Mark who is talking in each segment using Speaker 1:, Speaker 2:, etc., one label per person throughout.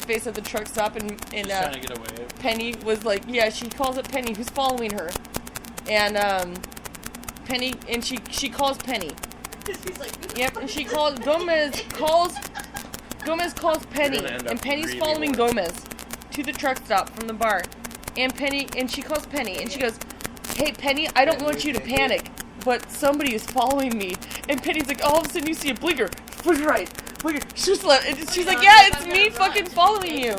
Speaker 1: face at the truck stop, and
Speaker 2: She's trying to get away.
Speaker 1: Penny was like, yeah, she calls up Penny, who's following her, and Penny, and she calls Penny.
Speaker 3: She's like,
Speaker 1: Yep, and she calls Gomez calls Penny, and Penny's following Gomez to the truck stop from the bar, and she calls Penny, and she goes, "Hey Penny, I don't want you to panic, but somebody is following me." And Penny's like, all of a sudden you see a blinker, right, blinker. She's like, yeah, it's me fucking following you.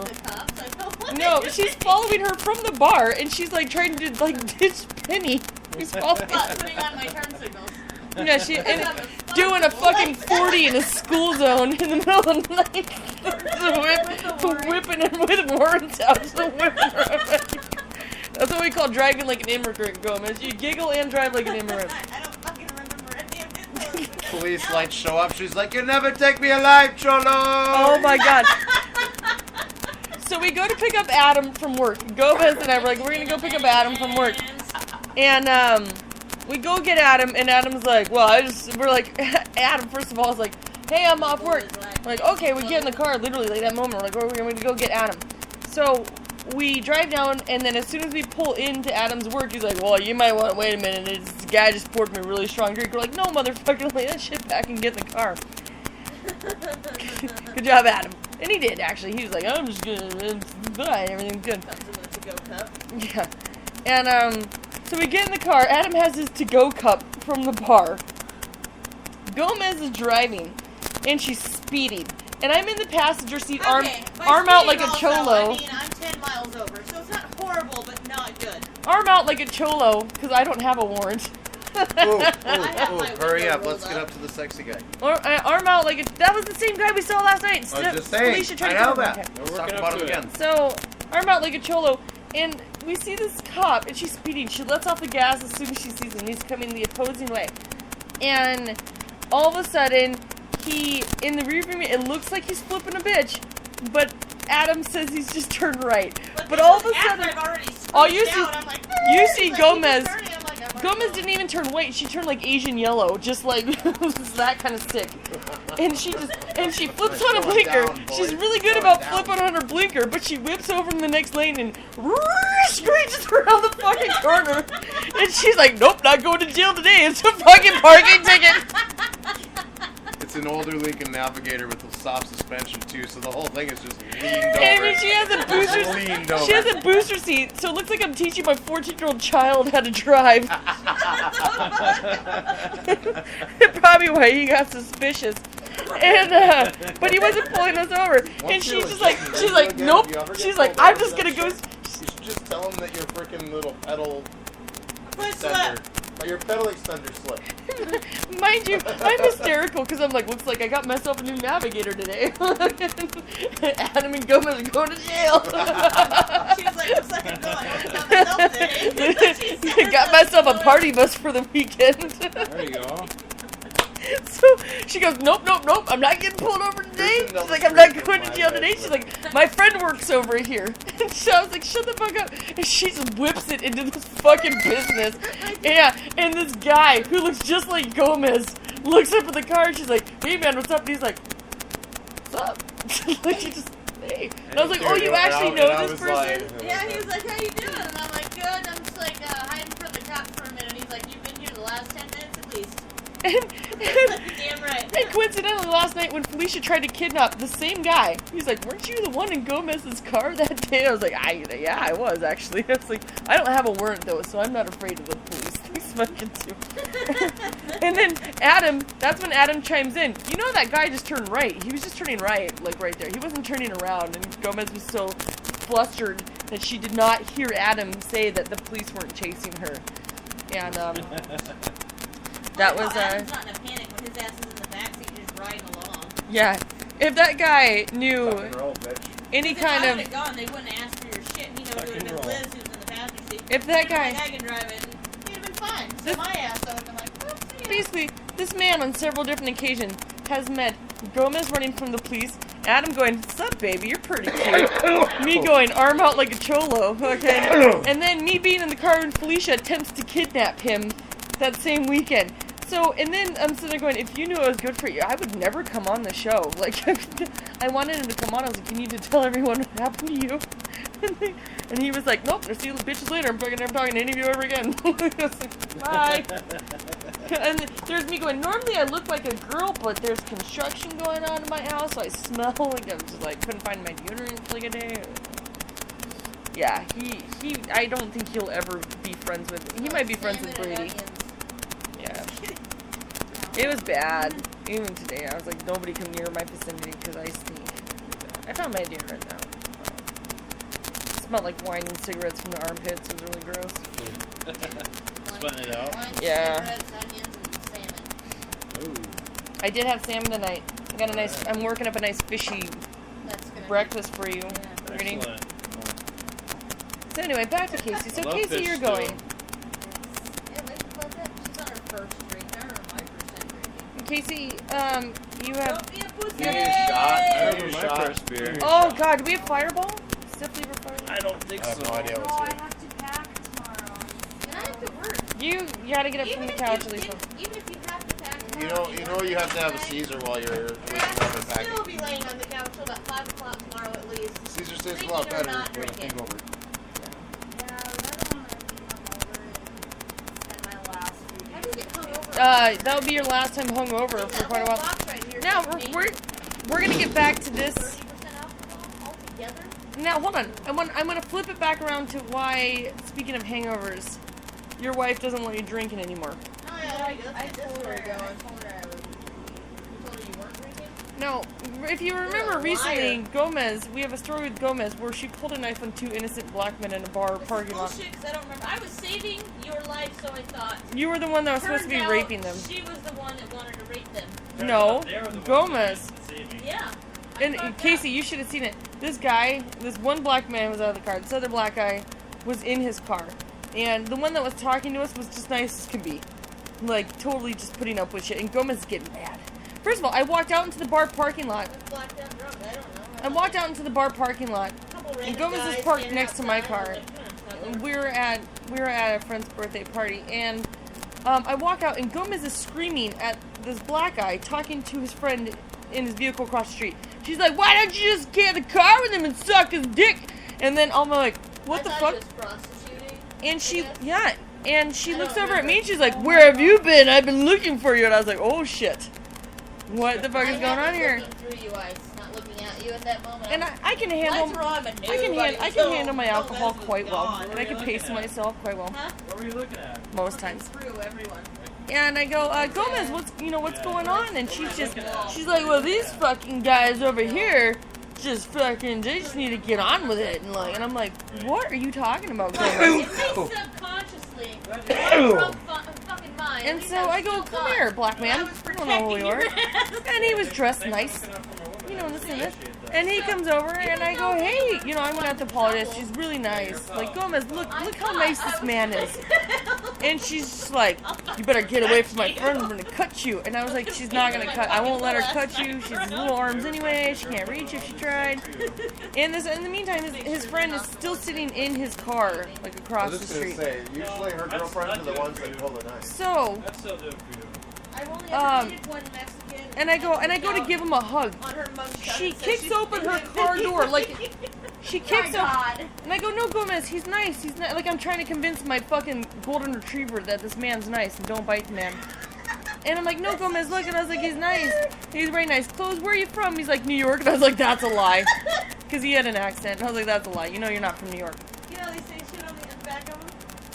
Speaker 1: No, she's following her from the bar, and she's like trying to like ditch Penny, who's following.
Speaker 3: putting on my turn signals.
Speaker 1: Yeah, doing a fucking 40 in a school zone in the middle of the night. Whipping her with warrants out. That's what we call driving like an immigrant, Gomez. You giggle and drive like an immigrant.
Speaker 3: I don't fucking remember any of it.
Speaker 4: Police lights show up. She's like, "You never take me alive, Cholo."
Speaker 1: Oh my god. So we go to pick up Adam from work. Gomez and I were like, we're gonna go pick up Adam from work. And we go get Adam, and Adam's like, we're like, Adam, first of all, is like, hey, I'm off work. We're like, okay, we get in the car, literally, like that moment, we're like, we're going to go get Adam. So we drive down, and then as soon as we pull into Adam's work, he's like, well, you might want to wait a minute, this guy just poured me a really strong drink. We're like, no, motherfucker, lay that shit back and get in the car. Good job, Adam. And he did, actually. He was like, I'm just gonna, bye, everything's good. Yeah. And, so we get in the car. Adam has his to-go cup from the bar. Gomez is driving, and she's speeding. And I'm in the passenger seat, arm out like a cholo.
Speaker 3: I mean, I'm 10 miles over, so it's not horrible, but not good.
Speaker 1: Arm out like a cholo, because I don't have a warrant.
Speaker 4: Ooh, hurry up. Let's get up to the sexy guy.
Speaker 1: Arm out like a... That was the same guy we saw last night.
Speaker 4: I was just saying.
Speaker 1: Felicia tried
Speaker 4: I know
Speaker 1: to
Speaker 4: that.
Speaker 1: okay.
Speaker 4: Let's talk about him again.
Speaker 1: So, arm out like a cholo, and we see this cop, and she's speeding. She lets off the gas as soon as she sees him. He's coming the opposing way. And all of a sudden, in the rearview mirror, it looks like he's flipping a bitch, but Adam says he's just turned right. But all of a sudden, you see Gomez. Gomez didn't even turn white. She turned like Asian yellow, just like that kind of sick. And she flips on a blinker. She's really good about flipping on her blinker, but she whips over in the next lane and screeches around the fucking corner. And she's like, "Nope, not going to jail today. It's a fucking parking ticket."
Speaker 4: It's an older Lincoln Navigator with a soft suspension too, so the whole thing is just leaned over.
Speaker 1: And I mean, she has a booster seat, so it looks like I'm teaching my 14-year-old child how to drive. Probably why he got suspicious. And but he wasn't pulling us over. And she's like, nope. She's like, I'm just gonna go.
Speaker 4: You should just tell him that your freaking little pedal
Speaker 3: extender.
Speaker 4: Your pedal extender slipped.
Speaker 1: Mind you, I'm hysterical because I'm like, looks like I got myself a new Navigator today. Adam and Gomez are going to jail.
Speaker 3: She was like, looks like I'm going.
Speaker 1: Got myself a party bus for the weekend.
Speaker 2: There you go.
Speaker 1: So she goes, nope, I'm not getting pulled over today. She's like, I'm not going to jail today. She's like, my friend works over here. And so I was like, shut the fuck up. And she just whips it into this fucking business. Yeah, and this guy who looks just like Gomez looks up at the car and she's like, hey man, what's up? And he's like, what's up? Like, she just, hey. And I was like, oh, you actually know this person?
Speaker 3: Yeah, he was like, how you doing? And I'm like, good. I'm just like hiding from the cops for a minute. He's like, you've been here the last 10 minutes at least. Damn right.
Speaker 1: And coincidentally, last night when Felicia tried to kidnap the same guy, he's like, weren't you the one in Gomez's car that day? I was like, yeah, I was actually. I was like, I don't have a warrant though, so I'm not afraid of the police. He's fucking too. And then Adam, that's when Adam chimes in. You know that guy just turned right. He was just turning right, like right there. He wasn't turning around, and Gomez was so flustered that she did not hear Adam say that the police weren't chasing her. And that was
Speaker 3: Adam's not in a panic when his ass is in the backseat just riding along.
Speaker 1: Yeah, if that guy knew any kind of...
Speaker 3: If gone, they wouldn't ask for your shit. He knows it would have been Liz who's in the passenger seat.
Speaker 1: If that guy...
Speaker 3: I can drive it, he'd have been fine. So my ass, I would have been like, whoopsie.
Speaker 1: Basically, this man on several different occasions has met Gomez running from the police, Adam going, what's up, baby, you're pretty cute. Me going, arm out like a cholo, okay? And then me being in the car when Felicia attempts to kidnap him that same weekend. So, and then I'm sitting there going, if you knew I was good for you, I would never come on the show. Like, I wanted him to come on. I was like, you need to tell everyone what happened to you. And he was like, nope, I'll see you bitches later. I'm fucking never talking to any of you ever again. I was like, bye. And there's me going, normally I look like a girl, but there's construction going on in my house, so I smell like I'm just like, couldn't find my deodorant for like a day. Yeah, I don't think he'll ever be friends with, he might be friends with Brady. Yeah. It was bad. Even today, I was like, nobody come near my vicinity because I sneak. I found my deodorant now. It smelled like wine and cigarettes from the armpits. It was really gross.
Speaker 2: Sputting it out?
Speaker 3: Wine,
Speaker 1: Yeah.
Speaker 3: cigarettes, onions, and salmon.
Speaker 2: Ooh.
Speaker 1: I did have salmon tonight. I got a nice, I'm working up a nice fishy
Speaker 3: That's gonna
Speaker 1: breakfast for you.
Speaker 3: Yeah.
Speaker 1: Ready?
Speaker 2: Excellent.
Speaker 1: So anyway, back to Kaycee. So
Speaker 2: Love
Speaker 1: Kaycee,
Speaker 2: fish
Speaker 1: you're
Speaker 2: stew.
Speaker 1: going.
Speaker 3: Yeah, wait, what's that? She's on her first drink. I don't know my first time drinking.
Speaker 1: Kaycee, you have.
Speaker 3: Don't be a pussy!
Speaker 4: You need a shot. I
Speaker 2: Hey!
Speaker 4: need a
Speaker 2: My
Speaker 4: shot.
Speaker 2: first beer.
Speaker 1: Oh God, do we have Fireball? Stiff lever Fireball.
Speaker 2: I don't think
Speaker 4: I have
Speaker 2: so.
Speaker 4: no idea
Speaker 5: No,
Speaker 4: what's
Speaker 5: I
Speaker 4: here.
Speaker 5: have to pack tomorrow.
Speaker 3: And I have to work.
Speaker 1: You gotta get up from the couch at
Speaker 3: Even
Speaker 1: least.
Speaker 3: if you have to pack
Speaker 4: You
Speaker 3: tomorrow,
Speaker 4: know you have to have a Caesar while you're waking up and
Speaker 3: I'll still
Speaker 4: packing.
Speaker 3: be laying on the couch till about 5 o'clock tomorrow at least.
Speaker 4: Caesar tastes a
Speaker 3: Drinking
Speaker 4: lot
Speaker 3: or
Speaker 4: better
Speaker 3: not
Speaker 4: with a
Speaker 3: drinking.
Speaker 4: hangover.
Speaker 5: Yeah, I don't want to be hungover and spend my last few
Speaker 3: How do you
Speaker 5: days.
Speaker 3: get hungover?
Speaker 1: That would be your last time hungover for quite a while. Now we're gonna get back to this.
Speaker 3: 30% alcohol altogether?
Speaker 1: Now hold on. I'm gonna flip it back around to why. Speaking of hangovers, your wife doesn't want you drinking anymore.
Speaker 3: Oh yeah, there you go.
Speaker 5: I
Speaker 3: That's
Speaker 5: told
Speaker 3: where
Speaker 5: her
Speaker 3: we're going.
Speaker 5: I told her I was.
Speaker 3: You told her you weren't drinking?
Speaker 1: No, if you remember
Speaker 3: You're a
Speaker 1: recently,
Speaker 3: liar.
Speaker 1: Gomez, we have a story with Gomez where she pulled a knife on 2 innocent black men in a bar
Speaker 3: This is
Speaker 1: parking lot.
Speaker 3: bullshit, 'cause I don't remember. I was saving your life, so I thought.
Speaker 1: You were the one that was supposed to be
Speaker 3: Turns out
Speaker 1: raping them.
Speaker 3: She was the one that wanted to rape them.
Speaker 1: No, Gomez.
Speaker 3: Yeah. I
Speaker 1: And
Speaker 3: thought
Speaker 1: Kaycee, you should have seen it. This guy, this one black man was out of the car. This other black guy was in his car. And the one that was talking to us was just nice as can be. Like, totally just putting up with shit. And Gomez is getting mad. First of all, I walked out into the bar parking lot.
Speaker 3: I was blacked out drunk. I don't know.
Speaker 1: I walked out into the bar parking lot.
Speaker 3: Couple
Speaker 1: And
Speaker 3: random
Speaker 1: Gomez is
Speaker 3: guys
Speaker 1: parked
Speaker 3: standing
Speaker 1: next to my
Speaker 3: outside.
Speaker 1: car.
Speaker 3: I was like, it's not
Speaker 1: We were at a friend's birthday party, and I walk out, and Gomez is screaming at this black guy talking to his friend in his vehicle across the street. She's like, "Why don't you just get in the car with him and suck his dick?" And then I'm like, "What the
Speaker 3: I
Speaker 1: fuck?"
Speaker 3: thought he was prostituting.
Speaker 1: And she,
Speaker 3: I guess.
Speaker 1: yeah, and she
Speaker 3: I
Speaker 1: looks
Speaker 3: don't
Speaker 1: over at me and
Speaker 3: remember.
Speaker 1: she's like, "Where have you been? I've been looking for you." And I was like, "Oh shit, what the fuck is going on here?"
Speaker 3: Looking through you, I was not looking at you at that moment.
Speaker 1: And I can
Speaker 3: That's
Speaker 1: handle.
Speaker 3: wrong, I'm a
Speaker 1: I can
Speaker 3: nobody,
Speaker 1: handle my
Speaker 3: so
Speaker 1: alcohol
Speaker 3: Gomez was
Speaker 1: quite well,
Speaker 3: gone.
Speaker 1: and I can pace myself quite well
Speaker 3: Huh?
Speaker 2: What were you looking at?
Speaker 1: most times.
Speaker 3: Through everyone.
Speaker 1: Yeah, and I go, Gomez, what's going on? And she's like, well, these fucking guys over here, they just need to get on with it. And I'm like, what are you talking about, Gomez?
Speaker 3: It may subconsciously from fucking mine.
Speaker 1: And so I go, come here, black man. I don't know who you are. And he was dressed nice, this and this. And he comes over, and I go, hey, I'm gonna have to apologize. She's really nice. Like, Gomez, look how nice this man is. And she's just like, you better get away from my friend. I'm gonna cut you. And I was like, she's not gonna cut. I won't let her cut you. She has little arms anyway. She can't reach if she tried. And in the meantime, his friend is still sitting in his car, like
Speaker 4: I
Speaker 1: across
Speaker 4: was
Speaker 1: the
Speaker 4: just gonna
Speaker 1: street.
Speaker 4: say, usually her girlfriends are the ones that pull the knife.
Speaker 1: So,
Speaker 2: That's so dope for you.
Speaker 3: I've only
Speaker 1: Um,
Speaker 3: ever dated one Mexican.
Speaker 1: and I go to give him a hug.
Speaker 3: On her mugshot,
Speaker 1: She
Speaker 3: it says
Speaker 1: kicks
Speaker 3: she's
Speaker 1: open her
Speaker 3: been-
Speaker 1: car door, like, she kicks
Speaker 3: My
Speaker 1: open.
Speaker 3: God.
Speaker 1: And I go, no, Gomez, he's nice. He's not, like, I'm trying to convince my fucking golden retriever that this man's nice and don't bite the man. And I'm like, no, Gomez, look. And I was like, he's nice. He's wearing nice clothes. Where are you from? He's like, New York. And I was like, that's a lie. Because he had an accent. And I was like, that's a lie. You know you're not from New York.
Speaker 3: You know they say shit on the back of them?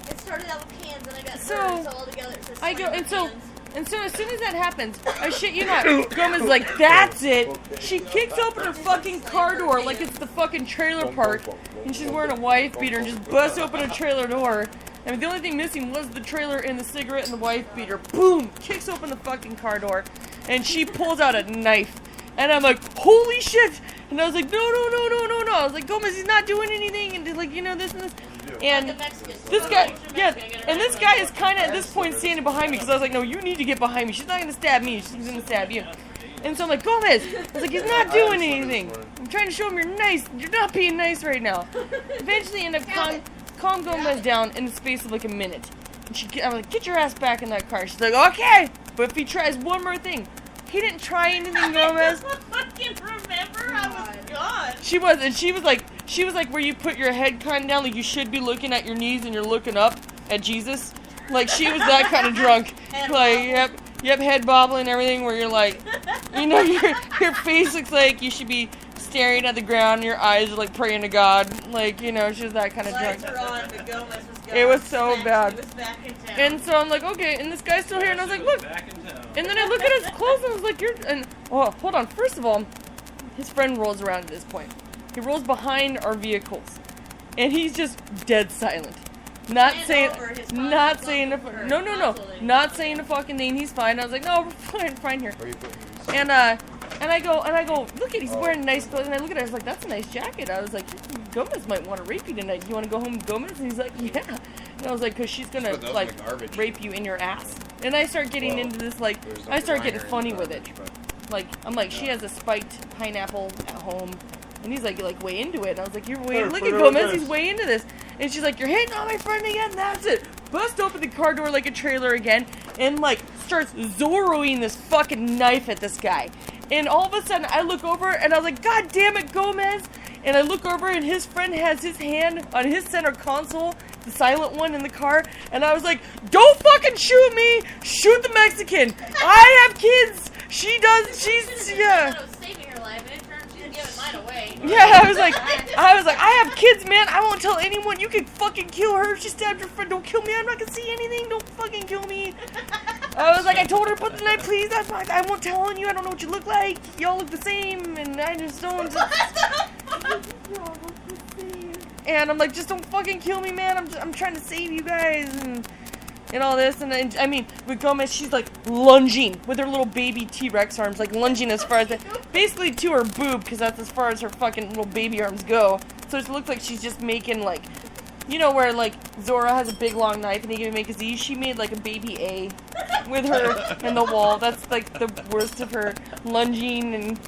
Speaker 3: It started out with cans and I got
Speaker 1: So,
Speaker 3: nervous all together. It says
Speaker 1: I go,
Speaker 3: slam
Speaker 1: and so,
Speaker 3: cans.
Speaker 1: and so as soon as that happens, I shit you not, Gomez is like, that's it. She kicks open her fucking car door like it's the fucking trailer park. And she's wearing a wife beater and just busts open a trailer door. And the only thing missing was the trailer and the cigarette and the wife beater. Boom! Kicks open the fucking car door. And she pulls out a knife. And I'm like, holy shit! And I was like, no. I was like, Gomez, he's not doing anything. And like, this and this. And
Speaker 3: Like a Mexican.
Speaker 1: this guy, yeah, and this guy is kind of at this point standing behind me because I was like, no, you need to get behind me. She's not going to stab me. She's going to stab you. And so I'm like, Gomez. I was like, he's not doing anything. I'm trying to show him you're nice. You're not being nice right now. Eventually end up calm Gomez down in the space of like a minute. And I'm like, get your ass back in that car. She's like, okay. But if he tries one more thing, he didn't try anything, Gomez.
Speaker 3: I fucking remember. I was gone.
Speaker 1: She was like where you put your head kind of down, like you should be looking at your knees and you're looking up at Jesus. Like she was that kind of drunk.
Speaker 3: Head
Speaker 1: Like yep, head bobbling and everything. Where you're like, you know, your face looks like you should be staring at the ground. And your eyes are like praying to God. Like, you know, she was that kind of
Speaker 3: Lights
Speaker 1: drunk.
Speaker 3: were on, but Gomez was gone.
Speaker 1: It was so bad.
Speaker 3: He was back in town.
Speaker 1: And so I'm like, okay, and this guy's still here, and I was like, look.
Speaker 2: Back in town.
Speaker 1: And then I look at his clothes and I was like, hold on. First of all, his friend rolls around at this point. He rolls behind our vehicles. And he's just dead silent. Not
Speaker 3: And
Speaker 1: saying,
Speaker 3: over his
Speaker 1: not
Speaker 3: console
Speaker 1: saying,
Speaker 3: or
Speaker 1: no,
Speaker 3: console.
Speaker 1: not saying a fucking thing. He's fine. I was like, no, we're fine here.
Speaker 4: Where are you putting these?
Speaker 1: And I go, look at, he's wearing nice clothes. And I look at it, I was like, that's a nice jacket. I was like, Gomez might want to rape you tonight. Do you want to go home with Gomez? And he's like, yeah. And I was like, because she's going
Speaker 4: Put those
Speaker 1: to,
Speaker 4: in
Speaker 1: like,
Speaker 4: the garbage.
Speaker 1: rape you in your ass. And I start getting into this, like,
Speaker 4: There's no
Speaker 1: I start
Speaker 4: liner
Speaker 1: getting
Speaker 4: in
Speaker 1: funny
Speaker 4: the
Speaker 1: with it.
Speaker 4: garbage, but-
Speaker 1: Like, I'm like, she has a spiked pineapple at home. And he's like way into it. And I was like, you're way, look at Gomez, he's way into this. And she's like, you're hitting on my friend again, that's it. Bust open the car door like a trailer again. And, like, starts Zorroing this fucking knife at this guy. And all of a sudden, I look over and I was like, God damn it, Gomez. And I look over and his friend has his hand on his center console, the silent one in the car. And I was like, don't fucking shoot me. Shoot the Mexican. I have kids. She does. She's, yeah.
Speaker 3: I was saving her life, and it turned she's giving mine away.
Speaker 1: Yeah, I was like, I have kids, man. I won't tell anyone. You can fucking kill her if she stabbed your friend. Don't kill me. I'm not gonna see anything. Don't fucking kill me. I was like, I told her, put the knife, please. That's why I won't tell on you. I don't know what you look like. Y'all look the same, and I just don't. And I'm like, just don't fucking kill me, man. I'm trying to save you guys, and all this, and I mean, with Gomez, she's like lunging with her little baby T-Rex arms, like lunging as far as basically to her boob, because that's as far as her fucking little baby arms go. So it looks like she's just making like, you know, where like Zora has a big long knife and he can make a Z. She made like a baby A with her in the wall. That's like the worst of her lunging and.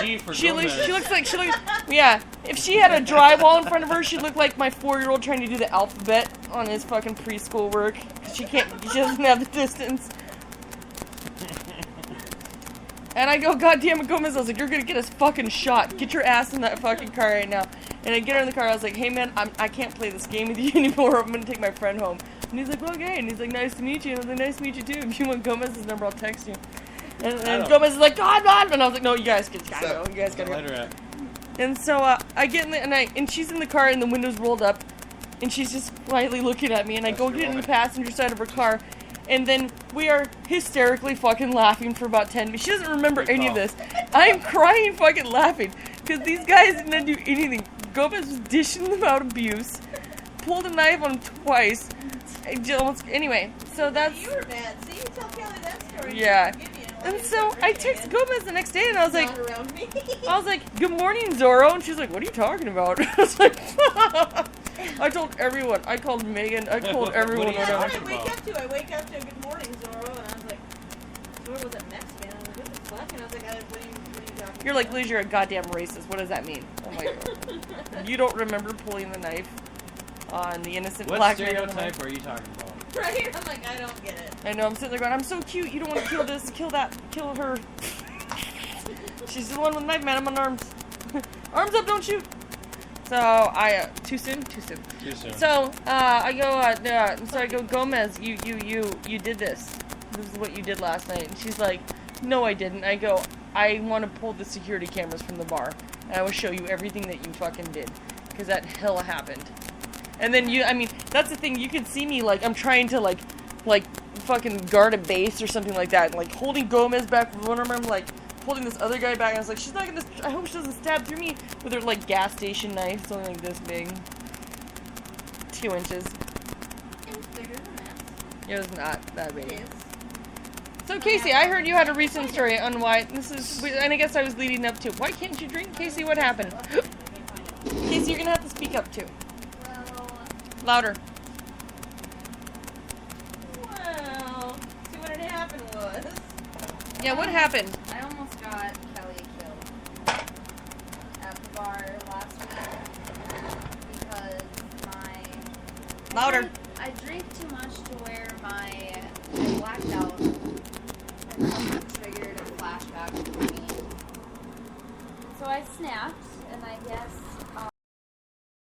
Speaker 2: G for
Speaker 1: She
Speaker 2: Gomez.
Speaker 1: looks, yeah. If she had a drywall in front of her, she'd look like my 4-year-old trying to do the alphabet on his fucking preschool work. She doesn't have the distance. And I go, God damn it, Gomez. I was like, you're gonna get us fucking shot. Get your ass in that fucking car right now. And I get her in the car. I was like, hey man, I can't play this game with you anymore. I'm gonna take my friend home. And he's like, well, okay. And he's like, nice to meet you. And I was like, nice to meet you too. If you want Gomez's number, I'll text you. And Gomez is like, God, God, and I was like, no, you guys gotta go. You guys gotta go. And so I get in the, and she's in the car and the windows rolled up, and she's just quietly looking at me, and I go get in the passenger side of her car, and then we are hysterically fucking laughing for about 10 minutes. She doesn't remember any of this. I'm crying fucking laughing, because these guys didn't do anything. Gomez was dishing them out abuse, pulled a knife on him twice. Anyway, so that's...
Speaker 3: You were mad. See, you tell Kelly that story.
Speaker 1: Yeah. And so I text Gomez the next day and I was like, good morning, Zorro. And she's like, what are you talking about? I was like, I told everyone. I called Megan. I called everyone.
Speaker 3: That's what I wake up to. I wake up to good morning, Zorro. And I was like, Zorro wasn't Mexican. I was like, what the fuck? And I was like, what are you talking
Speaker 1: You're like, Liz, you're a goddamn racist. What does that mean? Oh my god. You don't remember pulling the knife on the innocent black man?
Speaker 2: What stereotype are you talking about?
Speaker 3: Right? I'm like, I don't get it.
Speaker 1: I know, I'm sitting there going, I'm so cute, you don't want to kill this, kill that, kill her. She's the one with the knife, man, I'm on arms. Arms up, don't shoot. So, too soon? Too soon.
Speaker 2: Too soon.
Speaker 1: So, I go, Gomez, you did this. This is what you did last night. And she's like, no, I didn't. I go, I want to pull the security cameras from the bar. And I will show you everything that you fucking did. Because that hell happened. And then that's the thing, you can see me, like, I'm trying to, like, fucking guard a base or something like that. Like, holding Gomez back with one arm, I'm, like, holding this other guy back, and I was like, she's not gonna, I hope she doesn't stab through me with her, like, gas station knife. It's only, like, this big. 2 inches.
Speaker 5: It was bigger than that.
Speaker 1: It was not that big.
Speaker 5: It is.
Speaker 1: So, Kaycee, I heard you had a recent story on why, and I guess I was leading up to, why can't you drink? Kaycee, what happened? Kaycee, you're gonna have to speak up, too. Louder.
Speaker 3: Well, see what had happened was.
Speaker 1: Yeah, what happened?
Speaker 5: I almost got Kelly killed at the bar last week because
Speaker 1: Louder.
Speaker 5: I drink too much to where I blacked out triggered a flashback for me. So I snapped, and I guess